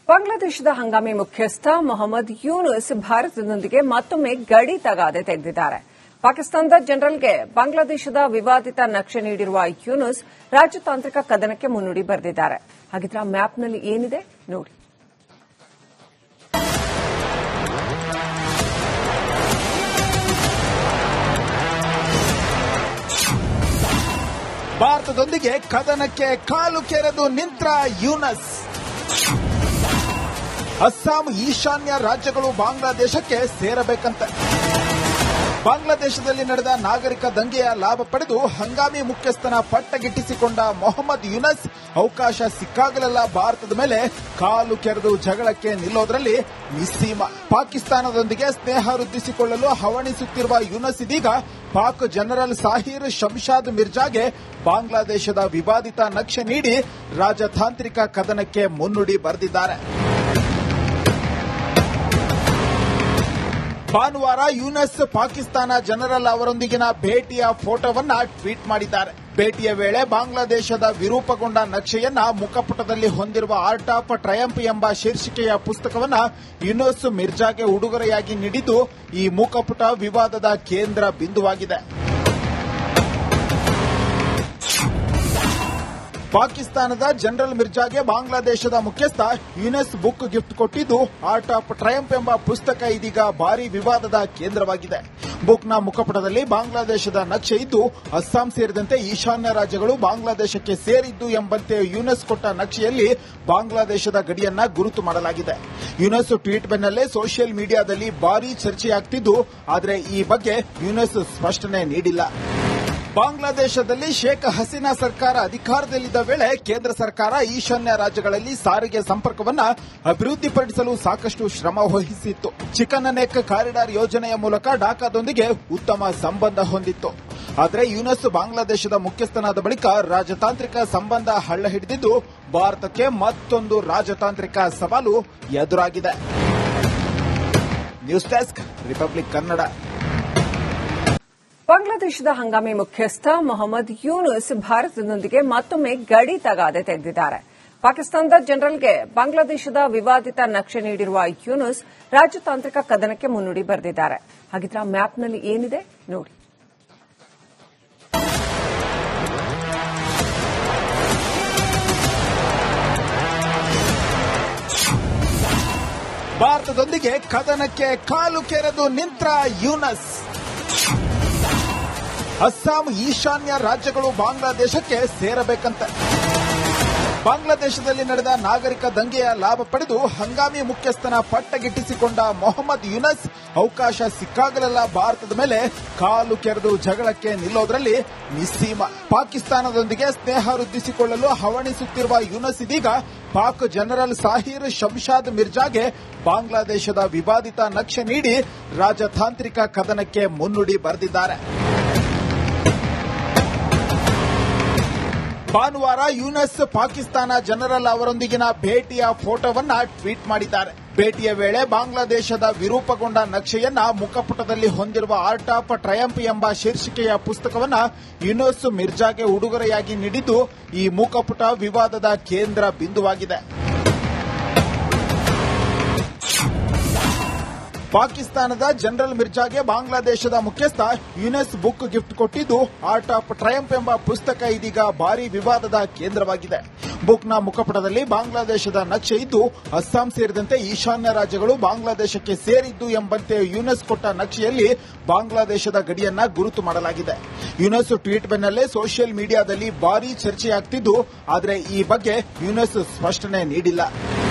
ಬಾಂಗ್ಲಾದೇಶದ ಹಂಗಾಮಿ ಮುಖ್ಯಸ್ಥ ಮೊಹಮ್ಮದ್ ಯೂನುಸ್ ಭಾರತದೊಂದಿಗೆ ಮತ್ತೊಮ್ಮೆ ಗಡಿ ತಗಾದೆ ತೆಗೆದಿದ್ದಾರೆ. ಪಾಕಿಸ್ತಾನದ ಜನರಲ್ಗೆ ಬಾಂಗ್ಲಾದೇಶದ ವಿವಾದಿತ ನಕ್ಷೆ ನೀಡಿರುವ ಯೂನುಸ್ ರಾಜತಾಂತ್ರಿಕ ಕದನಕ್ಕೆ ಮುನ್ನುಡಿ ಬರೆದಿದ್ದಾರೆ. ಹಾಗಿದ್ರೆ ಆ ಮ್ಯಾಪ್ನಲ್ಲಿ ಏನಿದೆ ನೋಡಿ. ಭಾರತದೊಂದಿಗೆ ಕದನಕ್ಕೆ ಕಾಲು ಕೆರೆದು ನಿಂತ್ರ ಯೂನಸ್. ಅಸ್ಸಾಂ ಈಶಾನ್ಯ ರಾಜ್ಯಗಳು ಬಾಂಗ್ಲಾದೇಶಕ್ಕೆ ಸೇರಬೇಕಂತೆ. ಬಾಂಗ್ಲಾದೇಶದಲ್ಲಿ ನಡೆದ ನಾಗರಿಕ ದಂಗೆಯ ಲಾಭ ಪಡೆದು ಹಂಗಾಮಿ ಮುಖ್ಯಸ್ಥನ ಪಟ್ಟಗಿಟ್ಟಿಸಿಕೊಂಡ ಮೊಹಮ್ಮದ್ ಯೂನಸ್ ಅವಕಾಶ ಸಿಕ್ಕಾಗಲೆಲ್ಲ ಭಾರತದ ಮೇಲೆ ಕಾಲು ಕೆರೆದು ಜಗಳಕ್ಕೆ ನಿಲ್ಲೋದ್ರಲ್ಲಿ ನಿಸ್ಸೀಮ. ಪಾಕಿಸ್ತಾನದೊಂದಿಗೆ ಸ್ನೇಹ ವೃದ್ಧಿಸಿಕೊಳ್ಳಲು ಹವಣಿಸುತ್ತಿರುವ ಯೂನಸ್ ಇದೀಗ ಪಾಕ್ ಜನರಲ್ ಸಾಹಿರ್ ಶಂಶಾದ್ ಮಿರ್ಜಾಗೆ ಬಾಂಗ್ಲಾದೇಶದ ವಿವಾದಿತ ನಕ್ಷೆ ನೀಡಿ ರಾಜತಾಂತ್ರಿಕ ಕದನಕ್ಕೆ ಮುನ್ನುಡಿ ಬರೆದಿದ್ದಾರೆ. ಭಾನುವಾರ ಯೂನಸ್ ಪಾಕಿಸ್ತಾನ ಜನರಲ್ ಅವರೊಂದಿಗಿನ ಭೇಟಿಯ ಫೋಟೋವನ್ನ ಟ್ವೀಟ್ ಮಾಡಿದ್ದಾರೆ. ಭೇಟಿಯ ವೇಳೆ ಬಾಂಗ್ಲಾದೇಶದ ವಿರೂಪಗೊಂಡ ನಕ್ಷೆಯನ್ನ ಮುಖಪುಟದಲ್ಲಿ ಹೊಂದಿರುವ ಆರ್ಟ್ ಆಫ್ ಟ್ರಯಂಪ್ ಎಂಬ ಶೀರ್ಷಿಕೆಯ ಪುಸ್ತಕವನ್ನ ಯೂನಸ್ ಮಿರ್ಜಾಗೆ ಉಡುಗೊರೆಯಾಗಿ ನೀಡಿದ್ದು ಈ ಮುಖಪುಟ ವಿವಾದದ ಕೇಂದ್ರ ಬಿಂದುವಾಗಿದೆ. ಪಾಕಿಸ್ತಾನದ ಜನರಲ್ ಮಿರ್ಜಾಗೆ ಬಾಂಗ್ಲಾದೇಶದ ಮುಖ್ಯಸ್ಥ ಯೂನಸ್ ಬುಕ್ ಗಿಫ್ಟ್ ಕೊಟ್ಟಿದ್ದು ಆರ್ಟ್ ಆಫ್ ಟ್ರಯಂಪ್ ಎಂಬ ಪುಸ್ತಕ ಇದೀಗ ಭಾರೀ ವಿವಾದದ ಕೇಂದ್ರವಾಗಿದೆ. ಬುಕ್ನ ಮುಖಪುಟದಲ್ಲಿ ಬಾಂಗ್ಲಾದೇಶದ ನಕ್ಷೆ ಇದ್ದು ಅಸ್ಸಾಂ ಸೇರಿದಂತೆ ಈಶಾನ್ಯ ರಾಜ್ಯಗಳು ಬಾಂಗ್ಲಾದೇಶಕ್ಕೆ ಸೇರಿದ್ದು ಎಂಬಂತೆ ಯೂನಸ್ ಕೊಟ್ಟ ನಕ್ಷೆಯಲ್ಲಿ ಬಾಂಗ್ಲಾದೇಶದ ಗಡಿಯನ್ನ ಗುರುತು ಮಾಡಲಾಗಿದೆ. ಯೂನಸ್ ಟ್ವೀಟ್ ಬೆನ್ನಲ್ಲೇ ಸೋಷಿಯಲ್ ಮೀಡಿಯಾದಲ್ಲಿ ಭಾರೀ ಚರ್ಚೆಯಾಗುತ್ತಿದ್ದು ಆದರೆ ಈ ಬಗ್ಗೆ ಯೂನಸ್ ಸ್ಪಷ್ಟನೆ ನೀಡಿಲ್ಲ. ಬಾಂಗ್ಲಾದೇಶದಲ್ಲಿ ಶೇಖ್ ಹಸೀನಾ ಸರ್ಕಾರ ಅಧಿಕಾರದಲ್ಲಿದ್ದ ವೇಳೆ ಕೇಂದ್ರ ಸರ್ಕಾರ ಈಶಾನ್ಯ ರಾಜ್ಯಗಳಲ್ಲಿ ಸಾರಿಗೆ ಸಂಪರ್ಕವನ್ನು ಅಭಿವೃದ್ಧಿಪಡಿಸಲು ಸಾಕಷ್ಟು ಶ್ರಮ ವಹಿಸಿತ್ತು. ಚಿಕನ್ ನೆಕ್ ಕಾರಿಡಾರ್ ಯೋಜನೆಯ ಮೂಲಕ ಢಾಕಾದೊಂದಿಗೆ ಉತ್ತಮ ಸಂಬಂಧ ಹೊಂದಿತ್ತು. ಆದರೆ ಯೂನಸ್ ಬಾಂಗ್ಲಾದೇಶದ ಮುಖ್ಯಸ್ಥನಾದ ಬಳಿಕ ರಾಜತಾಂತ್ರಿಕ ಸಂಬಂಧ ಹಳ್ಳ ಹಿಡಿದಿದ್ದು ಭಾರತಕ್ಕೆ ಮತ್ತೊಂದು ರಾಜತಾಂತ್ರಿಕ ಸವಾಲು ಎದುರಾಗಿದೆ. News desk republic Kannada. ಬಾಂಗ್ಲಾದೇಶದ ಹಂಗಾಮಿ ಮುಖ್ಯಸ್ಥ ಮೊಹಮ್ಮದ್ ಯೂನುಸ್ ಭಾರತದೊಂದಿಗೆ ಮತ್ತೊಮ್ಮೆ ಗಡಿ ತಗಾದೆ ತೆಗೆದಿದ್ದಾರೆ. ಪಾಕಿಸ್ತಾನದ ಜನರಲ್ಗೆ ಬಾಂಗ್ಲಾದೇಶದ ವಿವಾದಿತ ನಕ್ಷೆ ನೀಡಿರುವ ಯೂನುಸ್ ರಾಜತಾಂತ್ರಿಕ ಕದನಕ್ಕೆ ಮುನ್ನುಡಿ ಬರೆದಿದ್ದಾರೆ. ಹಾಗಿದ್ರೆ ಆ ಮ್ಯಾಪ್ನಲ್ಲಿ ಏನಿದೆ ನೋಡಿ. ಭಾರತದೊಂದಿಗೆ ಕದನಕ್ಕೆ ಕಾಲು ಕೆರೆದು ನಿಂತ್ರ ಯೂನಸ್. ಅಸ್ಸಾಂ ಈಶಾನ್ಯ ರಾಜ್ಯಗಳು ಬಾಂಗ್ಲಾದೇಶಕ್ಕೆ ಸೇರಬೇಕಂತೆ. ಬಾಂಗ್ಲಾದೇಶದಲ್ಲಿ ನಡೆದ ನಾಗರಿಕ ದಂಗೆಯ ಲಾಭ ಪಡೆದು ಹಂಗಾಮಿ ಮುಖ್ಯಸ್ಥನ ಪಟ್ಟಗಿಟ್ಟಿಸಿಕೊಂಡ ಮೊಹಮ್ಮದ್ ಯೂನಸ್ ಅವಕಾಶ ಸಿಕ್ಕಾಗಲೆಲ್ಲ ಭಾರತದ ಮೇಲೆ ಕಾಲು ಕೆರೆದು ಜಗಳಕ್ಕೆ ನಿಲ್ಲೋದ್ರಲ್ಲಿ ನಿಸ್ಸೀಮ. ಪಾಕಿಸ್ತಾನದೊಂದಿಗೆ ಸ್ನೇಹ ವೃದ್ಧಿಸಿಕೊಳ್ಳಲು ಹವಣಿಸುತ್ತಿರುವ ಯೂನಸ್ ಇದೀಗ ಪಾಕ್ ಜನರಲ್ ಸಾಹಿರ್ ಶಂಶಾದ್ ಮಿರ್ಜಾಗೆ ಬಾಂಗ್ಲಾದೇಶದ ವಿವಾದಿತ ನಕ್ಷೆ ನೀಡಿ ರಾಜತಾಂತ್ರಿಕ ಕದನಕ್ಕೆ ಮುನ್ನುಡಿ ಬರೆದಿದ್ದಾರೆ. ಭಾನುವಾರ ಯೂನಸ್ ಪಾಕಿಸ್ತಾನ ಜನರಲ್ ಅವರೊಂದಿಗಿನ ಭೇಟಿಯ ಫೋಟೋವನ್ನ ಟ್ವೀಟ್ ಮಾಡಿದ್ದಾರೆ. ಭೇಟಿಯ ವೇಳೆ ಬಾಂಗ್ಲಾದೇಶದ ವಿರೂಪಗೊಂಡ ನಕ್ಷೆಯನ್ನ ಮುಖಪುಟದಲ್ಲಿ ಹೊಂದಿರುವ ಆರ್ಟ್ ಆಫ್ ಟ್ರಯಂಪ್ ಎಂಬ ಶೀರ್ಷಿಕೆಯ ಪುಸ್ತಕವನ್ನ ಯೂನಸ್ ಮಿರ್ಜಾಗೆ ಉಡುಗೊರೆಯಾಗಿ ನೀಡಿದ್ದು ಈ ಮುಖಪುಟ ವಿವಾದದ ಕೇಂದ್ರ ಬಿಂದುವಾಗಿದೆ. ಪಾಕಿಸ್ತಾನದ ಜನರಲ್ ಮಿರ್ಜಾಗೆ ಬಾಂಗ್ಲಾದೇಶದ ಮುಖ್ಯಸ್ಥ ಯೂನಸ್ ಬುಕ್ ಗಿಫ್ಟ್ ಕೊಟ್ಟಿದ್ದು ಆರ್ಟ್ ಆಫ್ ಟ್ರಯಂಪ್ ಎಂಬ ಪುಸ್ತಕ ಇದೀಗ ಭಾರೀ ವಿವಾದದ ಕೇಂದ್ರವಾಗಿದೆ. ಬುಕ್ನ ಮುಖಪುಟದಲ್ಲಿ ಬಾಂಗ್ಲಾದೇಶದ ನಕ್ಷೆ ಇದ್ದು ಅಸ್ಸಾಂ ಸೇರಿದಂತೆ ಈಶಾನ್ಯ ರಾಜ್ಯಗಳು ಬಾಂಗ್ಲಾದೇಶಕ್ಕೆ ಸೇರಿದ್ದು ಎಂಬಂತೆ ಯೂನಸ್ ಕೊಟ್ಟ ನಕ್ಷೆಯಲ್ಲಿ ಬಾಂಗ್ಲಾದೇಶದ ಗಡಿಯನ್ನ ಗುರುತು ಮಾಡಲಾಗಿದೆ. ಯೂನಸ್ ಟ್ವೀಟ್ ಬೆನ್ನಲ್ಲೇ ಸೋಷಿಯಲ್ ಮೀಡಿಯಾದಲ್ಲಿ ಭಾರೀ ಚರ್ಚೆಯಾಗುತ್ತಿದ್ದು ಆದರೆ ಈ ಬಗ್ಗೆ ಯೂನಸ್ ಸ್ಪಷ್ಟನೆ ನೀಡಿಲ್ಲ.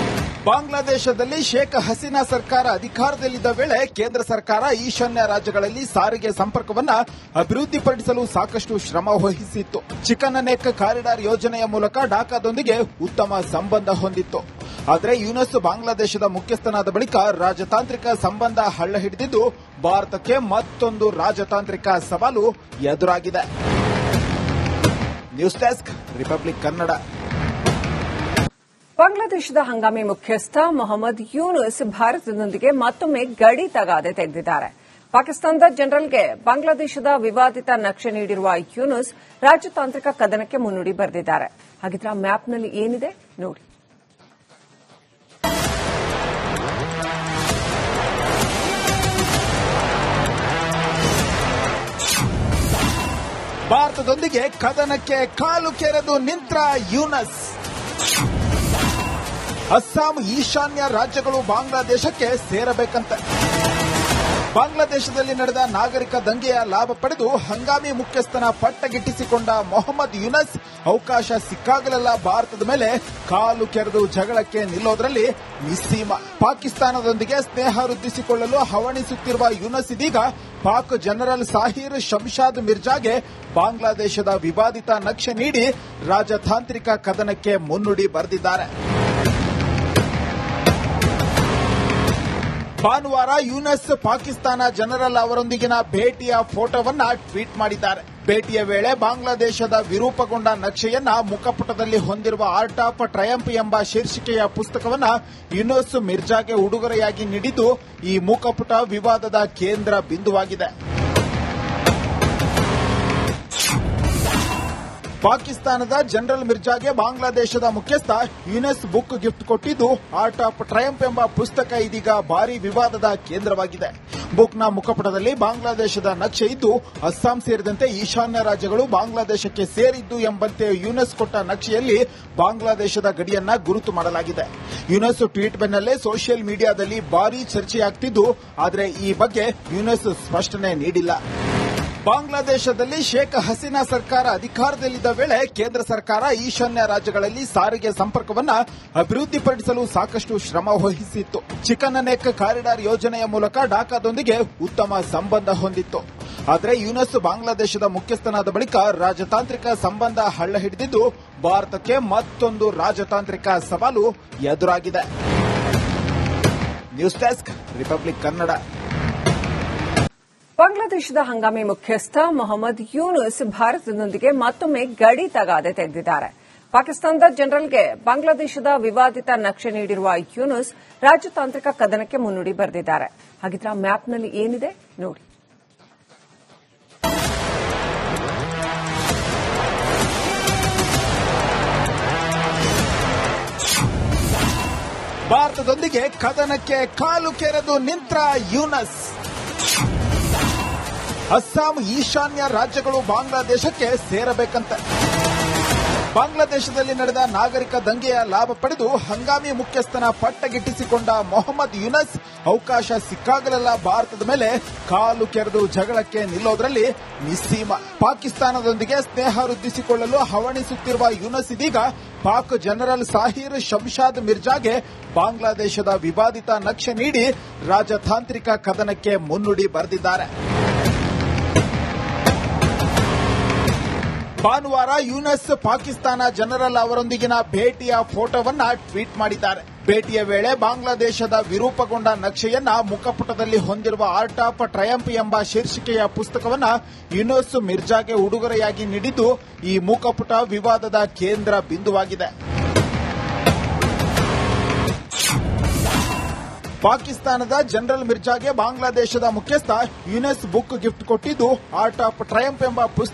ಬಾಂಗ್ಲಾದೇಶದಲ್ಲಿ ಶೇಖ್ ಹಸೀನಾ ಸರ್ಕಾರ ಅಧಿಕಾರದಲ್ಲಿದ್ದ ವೇಳೆ ಕೇಂದ್ರ ಸರ್ಕಾರ ಈಶಾನ್ಯ ರಾಜ್ಯಗಳಲ್ಲಿ ಸಾರಿಗೆ ಸಂಪರ್ಕವನ್ನು ಅಭಿವೃದ್ಧಿಪಡಿಸಲು ಸಾಕಷ್ಟು ಶ್ರಮ ವಹಿಸಿತ್ತು. ಚಿಕನ್ ನೆಕ್ ಕಾರಿಡಾರ್ ಯೋಜನೆಯ ಮೂಲಕ ಢಾಕಾದೊಂದಿಗೆ ಉತ್ತಮ ಸಂಬಂಧ ಹೊಂದಿತ್ತು. ಆದರೆ ಯೂನಸ್ ಬಾಂಗ್ಲಾದೇಶದ ಮುಖ್ಯಸ್ಥನಾದ ಬಳಿಕ ರಾಜತಾಂತ್ರಿಕ ಸಂಬಂಧ ಹಳ್ಳ ಹಿಡಿದಿದ್ದು ಭಾರತಕ್ಕೆ ಮತ್ತೊಂದು ರಾಜತಾಂತ್ರಿಕ ಸವಾಲು ಎದುರಾಗಿದೆ. News desk republic Kannada. ಬಾಂಗ್ಲಾದೇಶದ ಹಂಗಾಮಿ ಮುಖ್ಯಸ್ಥ ಮೊಹಮ್ಮದ್ ಯೂನುಸ್ ಭಾರತದೊಂದಿಗೆ ಮತ್ತೊಮ್ಮೆ ಗಡಿ ತಗಾದೆ ತೆಗೆದಿದ್ದಾರೆ. ಪಾಕಿಸ್ತಾನದ ಜನರಲ್ಗೆ ಬಾಂಗ್ಲಾದೇಶದ ವಿವಾದಿತ ನಕ್ಷೆ ನೀಡಿರುವ ಯೂನುಸ್ ರಾಜತಾಂತ್ರಿಕ ಕದನಕ್ಕೆ ಮುನ್ನುಡಿ ಬರೆದಿದ್ದಾರೆ. ಹಾಗಿದ್ರೆ ಆ ಮ್ಯಾಪ್ನಲ್ಲಿ ಏನಿದೆ ನೋಡಿ. ಭಾರತದೊಂದಿಗೆ ಕದನಕ್ಕೆ ಕಾಲು ಕೆರೆದು ನಿಂತ್ರ ಯೂನಸ್. ಅಸ್ಸಾಂ ಈಶಾನ್ಯ ರಾಜ್ಯಗಳು ಬಾಂಗ್ಲಾದೇಶಕ್ಕೆ ಸೇರಬೇಕಂತೆ. ಬಾಂಗ್ಲಾದೇಶದಲ್ಲಿ ನಡೆದ ನಾಗರಿಕ ದಂಗೆಯ ಲಾಭ ಪಡೆದು ಹಂಗಾಮಿ ಮುಖ್ಯಸ್ಥನ ಪಟ್ಟಗಿಟ್ಟಿಸಿಕೊಂಡ ಮೊಹಮ್ಮದ್ ಯೂನಸ್ ಅವಕಾಶ ಸಿಕ್ಕಾಗಲೆಲ್ಲ ಭಾರತದ ಮೇಲೆ ಕಾಲು ಕೆರೆದು ಜಗಳಕ್ಕೆ ನಿಲ್ಲೋದ್ರಲ್ಲಿ ನಿಸ್ಸೀಮ. ಪಾಕಿಸ್ತಾನದೊಂದಿಗೆ ಸ್ನೇಹ ವೃದ್ಧಿಸಿಕೊಳ್ಳಲು ಹವಣಿಸುತ್ತಿರುವ ಯೂನಸ್ ಇದೀಗ ಪಾಕ್ ಜನರಲ್ ಸಾಹಿರ್ ಶಂಶಾದ್ ಮಿರ್ಜಾಗೆ ಬಾಂಗ್ಲಾದೇಶದ ವಿವಾದಿತ ನಕ್ಷೆ ನೀಡಿ ರಾಜತಾಂತ್ರಿಕ ಕದನಕ್ಕೆ ಮುನ್ನುಡಿ ಬರೆದಿದ್ದಾರೆ. ಭಾನುವಾರ ಯೂನಸ್ ಪಾಕಿಸ್ತಾನ ಜನರಲ್ ಅವರೊಂದಿಗಿನ ಭೇಟಿಯ ಫೋಟೋವನ್ನ ಟ್ವೀಟ್ ಮಾಡಿದ್ದಾರೆ. ಭೇಟಿಯ ವೇಳೆ ಬಾಂಗ್ಲಾದೇಶದ ವಿರೂಪಗೊಂಡ ನಕ್ಷೆಯನ್ನ ಮುಖಪುಟದಲ್ಲಿ ಹೊಂದಿರುವ ಆರ್ಟ್ ಆಫ್ ಟ್ರಯಂಪ್ ಎಂಬ ಶೀರ್ಷಿಕೆಯ ಪುಸ್ತಕವನ್ನ ಯೂನಸ್ ಮಿರ್ಜಾಗೆ ಉಡುಗೊರೆಯಾಗಿ ನೀಡಿದ್ದು ಈ ಮುಖಪುಟ ವಿವಾದದ ಕೇಂದ್ರ ಬಿಂದುವಾಗಿದೆ. ಪಾಕಿಸ್ತಾನದ ಜನರಲ್ ಮಿರ್ಜಾಗೆ ಬಾಂಗ್ಲಾದೇಶದ ಮುಖ್ಯಸ್ಥ ಯೂನಸ್ ಬುಕ್ ಗಿಫ್ಟ್ ಕೊಟ್ಟಿದ್ದು ಆರ್ಟ್ ಆಫ್ ಟ್ರಯಂಪ್ ಎಂಬ ಪುಸ್ತಕ ಇದೀಗ ಭಾರೀ ವಿವಾದದ ಕೇಂದ್ರವಾಗಿದೆ. ಬುಕ್ನ ಮುಖಪುಟದಲ್ಲಿ ಬಾಂಗ್ಲಾದೇಶದ ನಕ್ಷೆ ಇದ್ದು ಅಸ್ಸಾಂ ಸೇರಿದಂತೆ ಈಶಾನ್ಯ ರಾಜ್ಯಗಳು ಬಾಂಗ್ಲಾದೇಶಕ್ಕೆ ಸೇರಿದ್ದು ಎಂಬಂತೆ ಯೂನಸ್ ಕೊಟ್ಟ ನಕ್ಷೆಯಲ್ಲಿ ಬಾಂಗ್ಲಾದೇಶದ ಗಡಿಯನ್ನ ಗುರುತು ಮಾಡಲಾಗಿದೆ. ಯೂನಸ್ ಟ್ವೀಟ್ ಬೆನ್ನಲ್ಲೇ ಸೋಷಿಯಲ್ ಮೀಡಿಯಾದಲ್ಲಿ ಭಾರೀ ಚರ್ಚೆಯಾಗುತ್ತಿದ್ದು ಆದರೆ ಈ ಬಗ್ಗೆ ಯೂನಸ್ ಸ್ಪಷ್ಟನೆ ನೀಡಿಲ್ಲ. ಬಾಂಗ್ಲಾದೇಶದಲ್ಲಿ ಶೇಖ್ ಹಸೀನಾ ಸರ್ಕಾರ ಅಧಿಕಾರದಲ್ಲಿದ್ದ ವೇಳೆ ಕೇಂದ್ರ ಸರ್ಕಾರ ಈಶಾನ್ಯ ರಾಜ್ಯಗಳಲ್ಲಿ ಸಾರಿಗೆ ಸಂಪರ್ಕವನ್ನು ಅಭಿವೃದ್ಧಿಪಡಿಸಲು ಸಾಕಷ್ಟು ಶ್ರಮ ವಹಿಸಿತ್ತು. ಚಿಕನ್ ನೆಕ್ ಕಾರಿಡಾರ್ ಯೋಜನೆಯ ಮೂಲಕ ಢಾಕಾದೊಂದಿಗೆ ಉತ್ತಮ ಸಂಬಂಧ ಹೊಂದಿತ್ತು. ಆದರೆ ಯೂನಸ್ ಬಾಂಗ್ಲಾದೇಶದ ಮುಖ್ಯಸ್ಥನಾದ ಬಳಿಕ ರಾಜತಾಂತ್ರಿಕ ಸಂಬಂಧ ಹಳ್ಳ ಹಿಡಿದಿದ್ದು ಭಾರತಕ್ಕೆ ಮತ್ತೊಂದು ರಾಜತಾಂತ್ರಿಕ ಸವಾಲು ಎದುರಾಗಿದೆ. News desk republic Kannada. ಬಾಂಗ್ಲಾದೇಶದ ಹಂಗಾಮಿ ಮುಖ್ಯಸ್ಥ ಮೊಹಮ್ಮದ್ ಯೂನುಸ್ ಭಾರತದೊಂದಿಗೆ ಮತ್ತೊಮ್ಮೆ ಗಡಿ ತಗಾದೆ ತೆಗೆದಿದ್ದಾರೆ. ಪಾಕಿಸ್ತಾನದ ಜನರಲ್ಗೆ ಬಾಂಗ್ಲಾದೇಶದ ವಿವಾದಿತ ನಕ್ಷೆ ನೀಡಿರುವ ಯೂನುಸ್ ರಾಜತಾಂತ್ರಿಕ ಕದನಕ್ಕೆ ಮುನ್ನುಡಿ ಬರೆದಿದ್ದಾರೆ. ಹಾಗಿದ್ರೆ ಆ ಮ್ಯಾಪ್ನಲ್ಲಿ ಏನಿದೆ ನೋಡಿ. ಭಾರತದೊಂದಿಗೆ ಕದನಕ್ಕೆ ಕಾಲು ಕೆರೆದು ನಿಂತ್ರ ಯೂನಸ್. ಅಸ್ಸಾಂ ಈಶಾನ್ಯ ರಾಜ್ಯಗಳು ಬಾಂಗ್ಲಾದೇಶಕ್ಕೆ ಸೇರಬೇಕಂತೆ. ಬಾಂಗ್ಲಾದೇಶದಲ್ಲಿ ನಡೆದ ನಾಗರಿಕ ದಂಗೆಯ ಲಾಭ ಪಡೆದು ಹಂಗಾಮಿ ಮುಖ್ಯಸ್ಥನ ಪಟ್ಟಗಿಟ್ಟಿಸಿಕೊಂಡ ಮೊಹಮ್ಮದ್ ಯೂನಸ್ ಅವಕಾಶ ಸಿಕ್ಕಾಗಲೆಲ್ಲ ಭಾರತದ ಮೇಲೆ ಕಾಲು ಕೆರೆದು ಜಗಳಕ್ಕೆ ನಿಲ್ಲೋದ್ರಲ್ಲಿ ನಿಸ್ಸೀಮ. ಪಾಕಿಸ್ತಾನದೊಂದಿಗೆ ಸ್ನೇಹ ವೃದ್ಧಿಸಿಕೊಳ್ಳಲು ಹವಣಿಸುತ್ತಿರುವ ಯೂನಸ್ ಇದೀಗ ಪಾಕ್ ಜನರಲ್ ಸಾಹಿರ್ ಶಂಶಾದ್ ಮಿರ್ಜಾಗೆ ಬಾಂಗ್ಲಾದೇಶದ ವಿವಾದಿತ ನಕ್ಷೆ ನೀಡಿ ರಾಜತಾಂತ್ರಿಕ ಕದನಕ್ಕೆ ಮುನ್ನುಡಿ ಬರೆದಿದ್ದಾರೆ. ಭಾನುವಾರ ಯೂನಸ್ ಪಾಕಿಸ್ತಾನ ಜನರಲ್ ಅವರೊಂದಿಗಿನ ಭೇಟಿಯ ಫೋಟೋವನ್ನ ಟ್ವೀಟ್ ಮಾಡಿದ್ದಾರೆ. ಭೇಟಿಯ ವೇಳೆ ಬಾಂಗ್ಲಾದೇಶದ ವಿರೂಪಗೊಂಡ ನಕ್ಷೆಯನ್ನ ಮುಖಪುಟದಲ್ಲಿ ಹೊಂದಿರುವ ಆರ್ಟ್ ಆಫ್ ಟ್ರಯಂಪ್ ಎಂಬ ಶೀರ್ಷಿಕೆಯ ಪುಸ್ತಕವನ್ನ ಯೂನಸ್ ಮಿರ್ಜಾಗೆ ಉಡುಗೊರೆಯಾಗಿ ನೀಡಿದ್ದು ಈ ಮುಖಪುಟ ವಿವಾದದ ಕೇಂದ್ರ ಬಿಂದುವಾಗಿದೆ. ಪಾಕಿಸ್ತಾನದ ಜನರಲ್ ಮಿರ್ಜಾಗೆ ಬಾಂಗ್ಲಾದೇಶದ ಮುಖ್ಯಸ್ಥ ಯೂನಸ್ ಬುಕ್ ಗಿಫ್ಟ್ ಕೊಟ್ಟಿದ್ದು ಆರ್ಟ್ ಆಫ್ ಟ್ರಯಂಪ್ ಎಂಬ ಪುಸ್ತಕ